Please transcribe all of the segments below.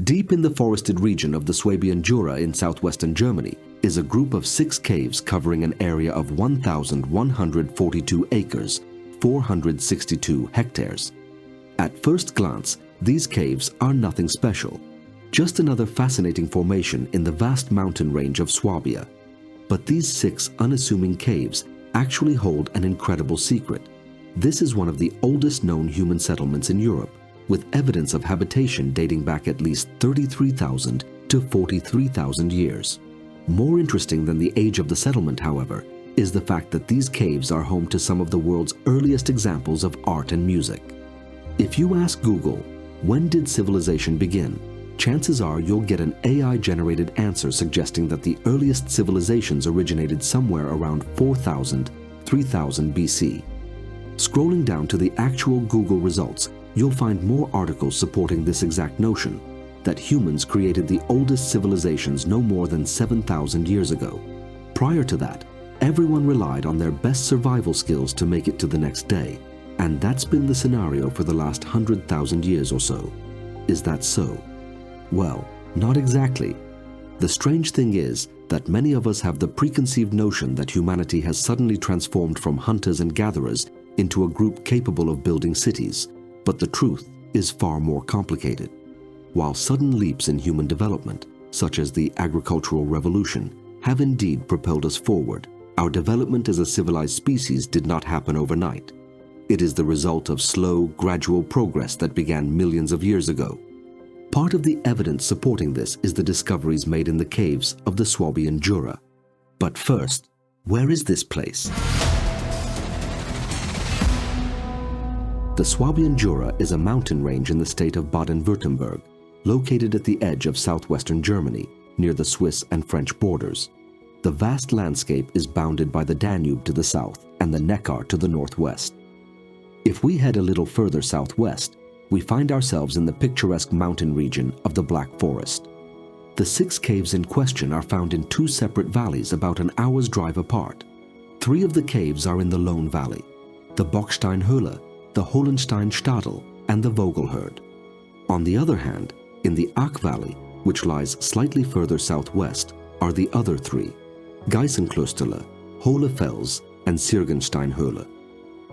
Deep in the forested region of the Swabian Jura in southwestern Germany is a group of 6 caves covering an area of 1,142 acres, 462 hectares. At first glance, these caves are nothing special, just another fascinating formation in the vast mountain range of Swabia. But these 6 unassuming caves actually hold an incredible secret. This is one of the oldest known human settlements in Europe, with evidence of habitation dating back at least 33,000 to 43,000 years. More interesting than the age of the settlement, however, is the fact that these caves are home to some of the world's earliest examples of art and music. If you ask Google, when did civilization begin? Chances are you'll get an AI-generated answer suggesting that the earliest civilizations originated somewhere around 4,000, 3,000 BC. Scrolling down to the actual Google results, you'll find more articles supporting this exact notion, that humans created the oldest civilizations no more than 7,000 years ago. Prior to that, everyone relied on their best survival skills to make it to the next day, and that's been the scenario for the last 100,000 years or so. Is that so? Well, not exactly. The strange thing is that many of us have the preconceived notion that humanity has suddenly transformed from hunters and gatherers into a group capable of building cities, but the truth is far more complicated. While sudden leaps in human development, such as the agricultural revolution, have indeed propelled us forward, our development as a civilized species did not happen overnight. It is the result of slow, gradual progress that began millions of years ago. Part of the evidence supporting this is the discoveries made in the caves of the Swabian Jura. But first, where is this place? The Swabian Jura is a mountain range in the state of Baden-Württemberg, located at the edge of southwestern Germany, near the Swiss and French borders. The vast landscape is bounded by the Danube to the south and the Neckar to the northwest. If we head a little further southwest, we find ourselves in the picturesque mountain region of the Black Forest. The 6 caves in question are found in 2 separate valleys about an hour's drive apart. 3 of the caves are in the Lone Valley, the Bocksteinhöhle, the Hohensteinstadel, and the Vogelherd. On the other hand, in the Aach Valley, which lies slightly further southwest, are the other 3, Geissenklösterle, Holle Fels, and Sirgensteinhöhle.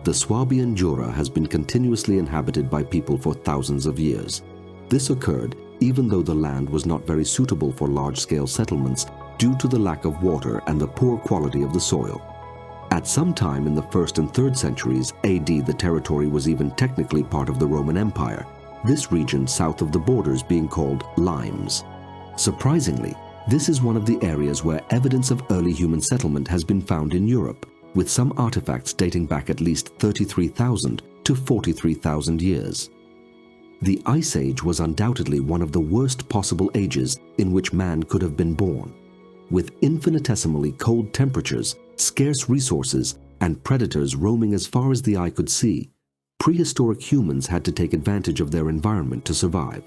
The Swabian Jura has been continuously inhabited by people for thousands of years. This occurred even though the land was not very suitable for large-scale settlements due to the lack of water and the poor quality of the soil. At some time in the 1st and 3rd centuries AD, the territory was even technically part of the Roman Empire, this region south of the borders being called Limes. Surprisingly, this is one of the areas where evidence of early human settlement has been found in Europe, with some artifacts dating back at least 33,000 to 43,000 years. The Ice Age was undoubtedly one of the worst possible ages in which man could have been born. With infinitesimally cold temperatures, scarce resources, and predators roaming as far as the eye could see, prehistoric humans had to take advantage of their environment to survive.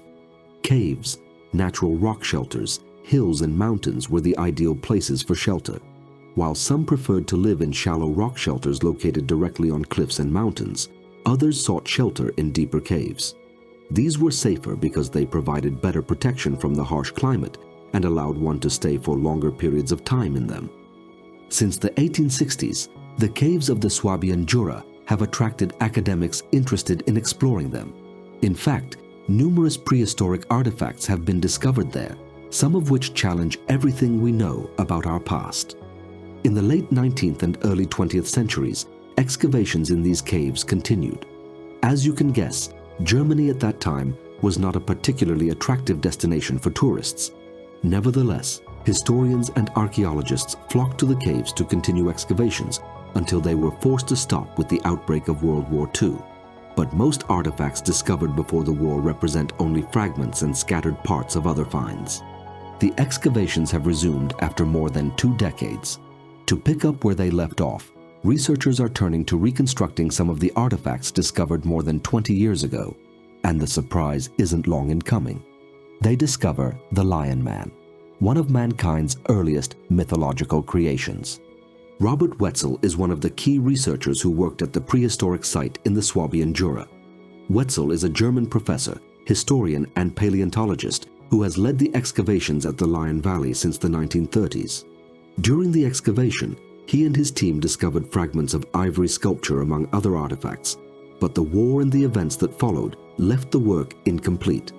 Caves, natural rock shelters, hills and mountains were the ideal places for shelter. While some preferred to live in shallow rock shelters located directly on cliffs and mountains, others sought shelter in deeper caves. These were safer because they provided better protection from the harsh climate and allowed one to stay for longer periods of time in them. Since the 1860s, the caves of the Swabian Jura have attracted academics interested in exploring them. In fact, numerous prehistoric artifacts have been discovered there, some of which challenge everything we know about our past. In the late 19th and early 20th centuries, excavations in these caves continued. As you can guess, Germany at that time was not a particularly attractive destination for tourists. Nevertheless, historians and archaeologists flocked to the caves to continue excavations until they were forced to stop with the outbreak of World War II. But most artifacts discovered before the war represent only fragments and scattered parts of other finds. The excavations have resumed after more than 2 decades. To pick up where they left off, researchers are turning to reconstructing some of the artifacts discovered more than 20 years ago. And the surprise isn't long in coming. They discover the Lion Man, one of mankind's earliest mythological creations. Robert Wetzel is one of the key researchers who worked at the prehistoric site in the Swabian Jura. Wetzel is a German professor, historian, and paleontologist who has led the excavations at the Lion Valley since the 1930s. During the excavation, he and his team discovered fragments of ivory sculpture among other artifacts, but the war and the events that followed left the work incomplete.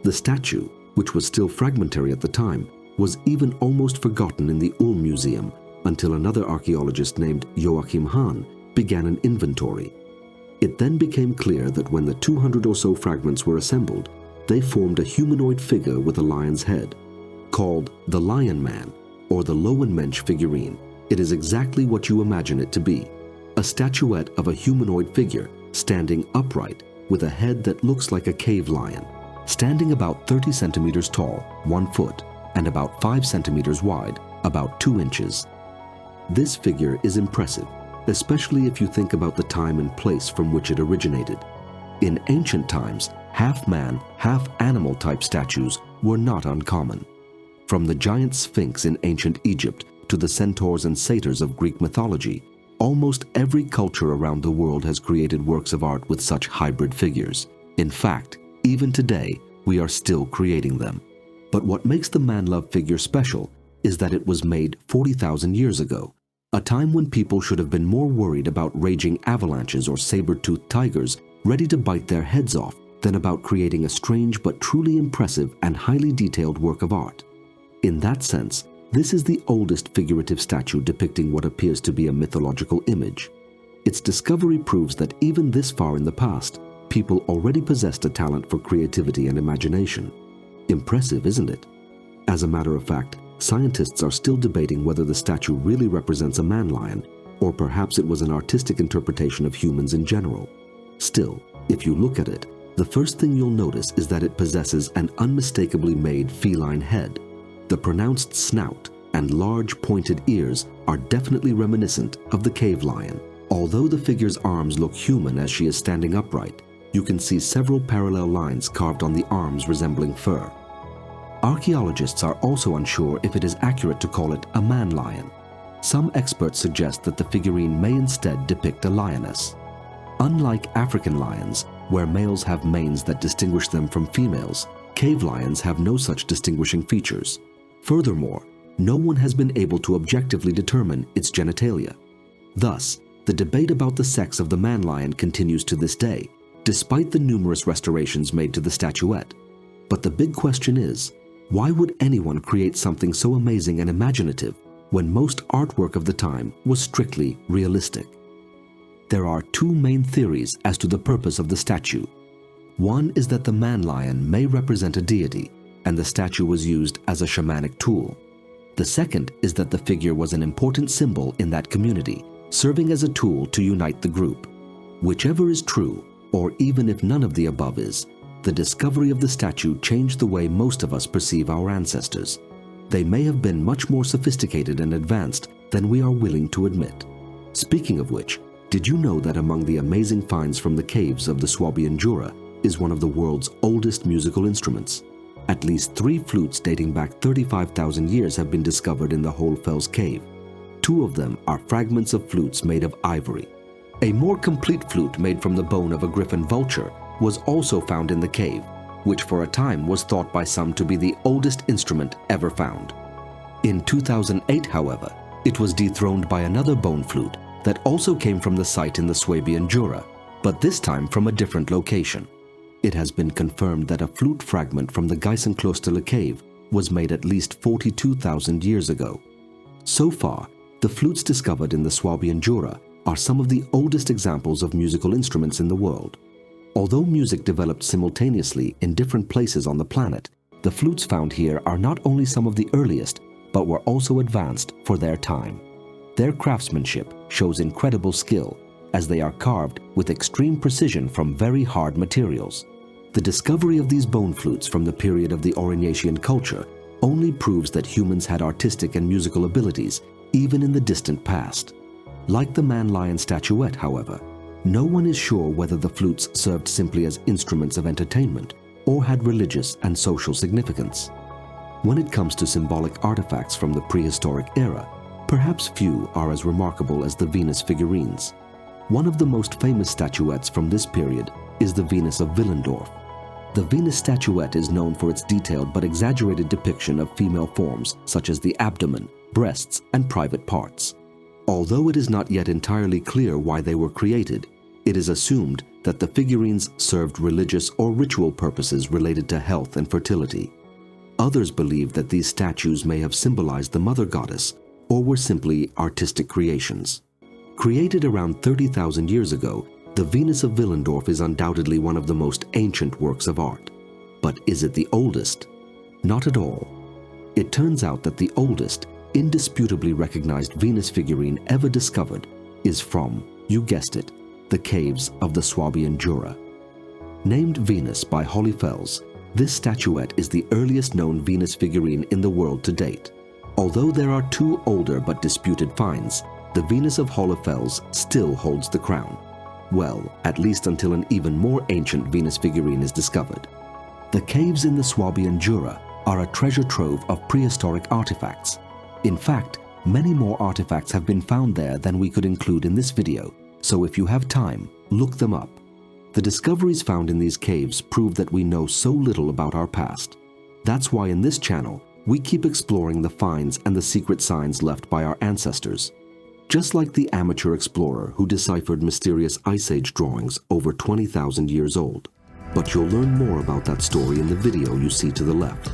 The statue, which was still fragmentary at the time, was even almost forgotten in the Ulm Museum until another archaeologist named Joachim Hahn began an inventory. It then became clear that when the 200 or so fragments were assembled, they formed a humanoid figure with a lion's head. Called the Lion Man, or the Lowenmensch figurine, it is exactly what you imagine it to be: a statuette of a humanoid figure standing upright with a head that looks like a cave lion, standing about 30 centimeters tall, 1 foot, and about 5 centimeters wide, about 2 inches. This figure is impressive, especially if you think about the time and place from which it originated. In ancient times, half-man, half-animal type statues were not uncommon. From the giant sphinx in ancient Egypt to the centaurs and satyrs of Greek mythology, almost every culture around the world has created works of art with such hybrid figures. In fact, even today, we are still creating them. But what makes the man-love figure special is that it was made 40,000 years ago, a time when people should have been more worried about raging avalanches or saber-toothed tigers ready to bite their heads off than about creating a strange but truly impressive and highly detailed work of art. In that sense, this is the oldest figurative statue depicting what appears to be a mythological image. Its discovery proves that even this far in the past, people already possessed a talent for creativity and imagination. Impressive, isn't it? As a matter of fact, scientists are still debating whether the statue really represents a man-lion, or perhaps it was an artistic interpretation of humans in general. Still, if you look at it, the first thing you'll notice is that it possesses an unmistakably made feline head. The pronounced snout and large pointed ears are definitely reminiscent of the cave lion. Although the figure's arms look human as she is standing upright, you can see several parallel lines carved on the arms resembling fur. Archaeologists are also unsure if it is accurate to call it a man-lion. Some experts suggest that the figurine may instead depict a lioness. Unlike African lions, where males have manes that distinguish them from females, cave lions have no such distinguishing features. Furthermore, no one has been able to objectively determine its genitalia. Thus, the debate about the sex of the man-lion continues to this day, despite the numerous restorations made to the statuette. But the big question is, why would anyone create something so amazing and imaginative when most artwork of the time was strictly realistic? There are two main theories as to the purpose of the statue. One is that the man-lion may represent a deity, and the statue was used as a shamanic tool. The second is that the figure was an important symbol in that community, serving as a tool to unite the group. Whichever is true, or even if none of the above is, the discovery of the statue changed the way most of us perceive our ancestors. They may have been much more sophisticated and advanced than we are willing to admit. Speaking of which, did you know that among the amazing finds from the caves of the Swabian Jura is one of the world's oldest musical instruments? At least 3 flutes dating back 35,000 years have been discovered in the Holle Fels cave. 2 of them are fragments of flutes made of ivory. A more complete flute made from the bone of a griffin vulture was also found in the cave, which for a time was thought by some to be the oldest instrument ever found. In 2008, however, it was dethroned by another bone flute that also came from the site in the Swabian Jura, but this time from a different location. It has been confirmed that a flute fragment from the Geisenklosterle cave was made at least 42,000 years ago. So far, the flutes discovered in the Swabian Jura are some of the oldest examples of musical instruments in the world. Although music developed simultaneously in different places on the planet, the flutes found here are not only some of the earliest, but were also advanced for their time. Their craftsmanship shows incredible skill, as they are carved with extreme precision from very hard materials. The discovery of these bone flutes from the period of the Aurignacian culture only proves that humans had artistic and musical abilities even in the distant past. Like the man-lion statuette, however, no one is sure whether the flutes served simply as instruments of entertainment or had religious and social significance. When it comes to symbolic artifacts from the prehistoric era, perhaps few are as remarkable as the Venus figurines. One of the most famous statuettes from this period is the Venus of Willendorf. The Venus statuette is known for its detailed but exaggerated depiction of female forms such as the abdomen, breasts, and private parts. Although it is not yet entirely clear why they were created, it is assumed that the figurines served religious or ritual purposes related to health and fertility. Others believe that these statues may have symbolized the mother goddess or were simply artistic creations. Created around 30,000 years ago, the Venus of Willendorf is undoubtedly one of the most ancient works of art. But is it the oldest? Not at all. It turns out that the oldest, indisputably recognized Venus figurine ever discovered is from, you guessed it, the caves of the Swabian Jura. Named Venus by Holle Fels, this statuette is the earliest known Venus figurine in the world to date. Although there are two older but disputed finds, the Venus of Holle Fels still holds the crown. Well, at least until an even more ancient Venus figurine is discovered. The caves in the Swabian Jura are a treasure trove of prehistoric artifacts. In fact, many more artifacts have been found there than we could include in this video, so if you have time, look them up. The discoveries found in these caves prove that we know so little about our past. That's why in this channel, we keep exploring the finds and the secret signs left by our ancestors. Just like the amateur explorer who deciphered mysterious Ice Age drawings over 20,000 years old. But you'll learn more about that story in the video you see to the left.